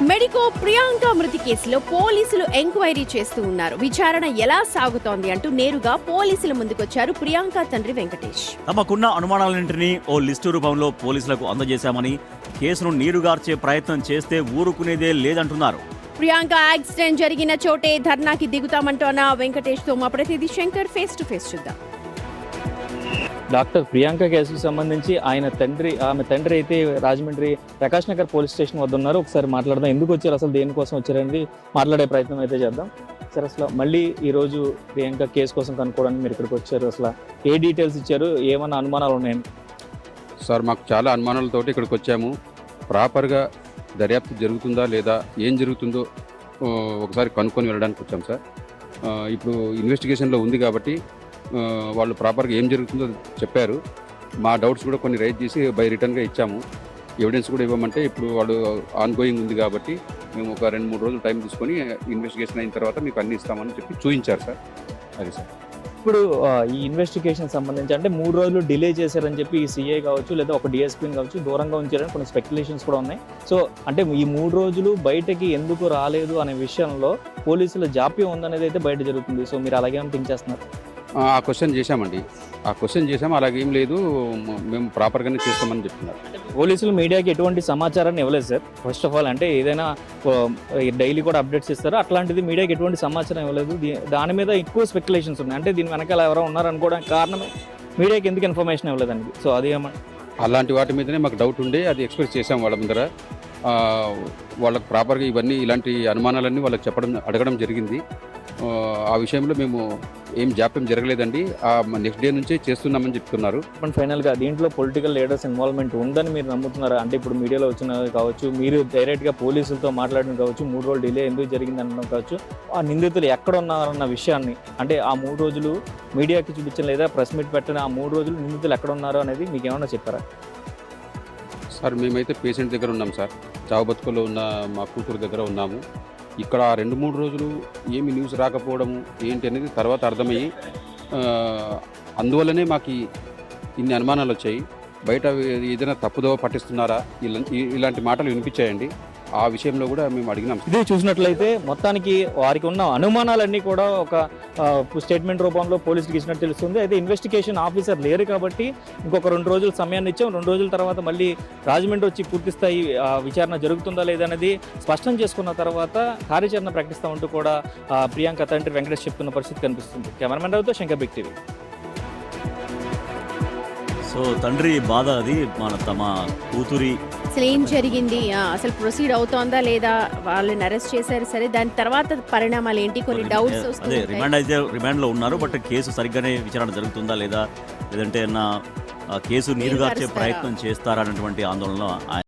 Medico Priyanka మృతి కేసులో పోలీసులు ఎంక్వైరీ చేస్తూ ఉన్నారు. విచారణ ఎలా సాగుతోంది అంటూ నేరుగా పోలీసుల ముందుకొచ్చారు ప్రియాంక తండ్రి వెంకటేష్. తమకున్న అనుమానాలన్నింటినీ ఓ లిస్టు రూపంలో పోలీసులకు అందజేశామని, కేసును నీరుగార్చే ప్రయత్నం చేస్తే ఊరుకునేదే లేదంటున్నారు. ప్రియాంక యాక్సిడెంట్ జరిగిన చోటే ధర్నాకి దిగుతామంటోన్న వెంకటేష్ తో మా ప్రతినిధి శంకర్ ఫేస్ టు ఫేస్ చూద్దాం. డాక్టర్ ప్రియాంక కేసుకు సంబంధించి ఆమె తండ్రి అయితే రాజమండ్రి ప్రకాష్ నగర్ పోలీస్ స్టేషన్ వద్ద ఉన్నారు. ఒకసారి మాట్లాడదాం, ఎందుకు వచ్చారు, అసలు దేనికోసం వచ్చారనేది మాట్లాడే ప్రయత్నం అయితే చేద్దాం. సార్, అసలు మళ్ళీ ఈరోజు ప్రియాంక కేసు కోసం కనుక్కోవడానికి మీరు ఇక్కడికి వచ్చారు. అసలు ఏ డీటెయిల్స్ ఇచ్చారు, ఏమన్నా అనుమానాలు ఉన్నాయండి? సార్, మాకు చాలా అనుమానాలతోటి ఇక్కడికి వచ్చాము. ప్రాపర్గా దర్యాప్తు జరుగుతుందా లేదా, ఏం జరుగుతుందో ఒకసారి కనుక్కొని వెళ్ళడానికి వచ్చాము సార్. ఇప్పుడు ఇన్వెస్టిగేషన్లో ఉంది కాబట్టి వాళ్ళు ప్రాపర్గా ఏం జరుగుతుందో చెప్పారు. మా డౌట్స్ కూడా కొన్ని రైజ్ చేసి బై రిటర్న్గా ఇచ్చాము. ఎవిడెన్స్ కూడా ఇవ్వమంటే ఇప్పుడు వాళ్ళు ఆన్ గోయింగ్ ఉంది కాబట్టి మేము ఒక 2-3 రోజులు టైం తీసుకొని ఇన్వెస్టిగేషన్ అయిన తర్వాత మీకు అన్నీ ఇస్తామని చెప్పి చూపించారు సార్. అది సార్. ఇప్పుడు ఈ ఇన్వెస్టిగేషన్ సంబంధించి అంటే 3 రోజులు డిలే చేశారని చెప్పి ఈ సిఐ కావచ్చు లేదా ఒక డిఎస్పీని కావచ్చు దూరంగా ఉంచారని కొన్ని స్పెక్యులేషన్స్ కూడా ఉన్నాయి. సో అంటే ఈ 3 రోజులు బయటకి ఎందుకు రాలేదు అనే విషయంలో పోలీసుల జాప్యం ఉందనేది అయితే బయట జరుగుతుంది. సో మీరు అలాగే థింక్ చేస్తున్నారు? ఆ క్వశ్చన్ చేశామండి, అలాగేం లేదు, మేము ప్రాపర్గానే చేస్తామని చెప్తున్నారు. పోలీసులు మీడియాకి ఎటువంటి సమాచారాన్ని ఇవ్వలేదు సార్. ఫస్ట్ ఆఫ్ ఆల్ అంటే ఏదైనా డైలీ కూడా అప్డేట్స్ ఇస్తారు, అట్లాంటిది మీడియాకి ఎటువంటి సమాచారం ఇవ్వలేదు. దాని మీద ఎక్కువ స్పెక్యులేషన్స్ ఉన్నాయి. అంటే దీని వెనకాల ఎవరో ఉన్నారనుకోవడానికి కారణం మీడియాకి ఎందుకు ఇన్ఫర్మేషన్ ఇవ్వలేదండి. సో అది ఏమన్నా అలాంటి వాటి మీదనే మాకు డౌట్ ఉండే అది ఎక్స్ప్రెస్ చేసాం వాళ్ళ ముందర. వాళ్ళకి ప్రాపర్గా ఇవన్నీ ఇలాంటి అనుమానాలన్నీ వాళ్ళకి అడగడం జరిగింది. ఆ విషయంలో మేము ఏం జాప్యం జరగలేదండి, నెక్స్ట్ డే నుంచే చేస్తున్నామని చెప్తున్నారు. ఫైనల్గా దీంట్లో పొలిటికల్ లీడర్స్ ఇన్వాల్వ్మెంట్ ఉందని మీరు నమ్ముతున్నారా? అంటే ఇప్పుడు మీడియాలో వచ్చిన కావచ్చు, మీరు డైరెక్ట్గా పోలీసులతో మాట్లాడడం కావచ్చు, 3 రోజులు డిలే ఎందుకు జరిగింది అనడం కావచ్చు, ఆ నిందితులు ఎక్కడ ఉన్నారన్న విషయాన్ని అంటే ఆ 3 రోజులు మీడియాకి చూపించడం లేదా ప్రెస్ మీట్ పెట్టిన ఆ 3 రోజులు నిందితులు ఎక్కడ ఉన్నారు అనేది మీకు ఏమన్నా చెప్పారా? సార్, మేమైతే పేషెంట్ దగ్గర ఉన్నాం సార్. చావు బతుకులో ఉన్న మా కూతురు దగ్గర ఉన్నాము. ఇక్కడ 2-3 రోజులు ఏమి న్యూస్ రాకపోవడము ఏంటి అనేది తర్వాత అర్థమయ్యి అందువల్లనే మాకు ఇన్ని అనుమానాలు వచ్చాయి. బయట ఏదైనా తప్పుదోవ పట్టిస్తున్నారా ఇలాంటి మాటలు వినిపించాయండి. ఆ విషయంలో కూడా మేము అడిగినాం. ఇది చూసినట్లయితే మొత్తానికి వారికి ఉన్న అనుమానాలన్నీ కూడా ఒక స్టేట్మెంట్ రూపంలో పోలీసులకు ఇచ్చినట్టు తెలుస్తుంది. అయితే ఇన్వెస్టిగేషన్ ఆఫీసర్ లేరు కాబట్టి ఇంకొక 2 రోజులు సమయాన్ని ఇచ్చాం. 2 రోజుల తర్వాత మళ్ళీ రాజమండ్రి వచ్చి పూర్తి స్థాయి విచారణ జరుగుతుందా లేదనేది స్పష్టం చేసుకున్న తర్వాత కార్యాచరణ ప్రకటిస్తామంటూ కూడా ప్రియాంక తండ్రి వెంకటేష్ చెప్తున్న పరిస్థితి కనిపిస్తుంది. కెమెరామెన్ రావుతో శంకర్, బిగ్ టీవీ. సో తండ్రి బాధ అది, తమ కూతురి అసలు ఏం జరిగింది, అసలు ప్రొసీడ్ అవుతోందా లేదా, వాళ్ళని అరెస్ట్ చేశారు సరే, దాని తర్వాత పరిణామాలు ఏంటి, కొన్ని డౌట్స్ అదే రిమాండ్లో ఉన్నారు. బట్ కేసు సరిగ్గానే విచారణ జరుగుతుందా లేదా, లేదంటే కేసు నీరుగార్చే ప్రయత్నం చేస్తారన్నటువంటి ఆందోళనలో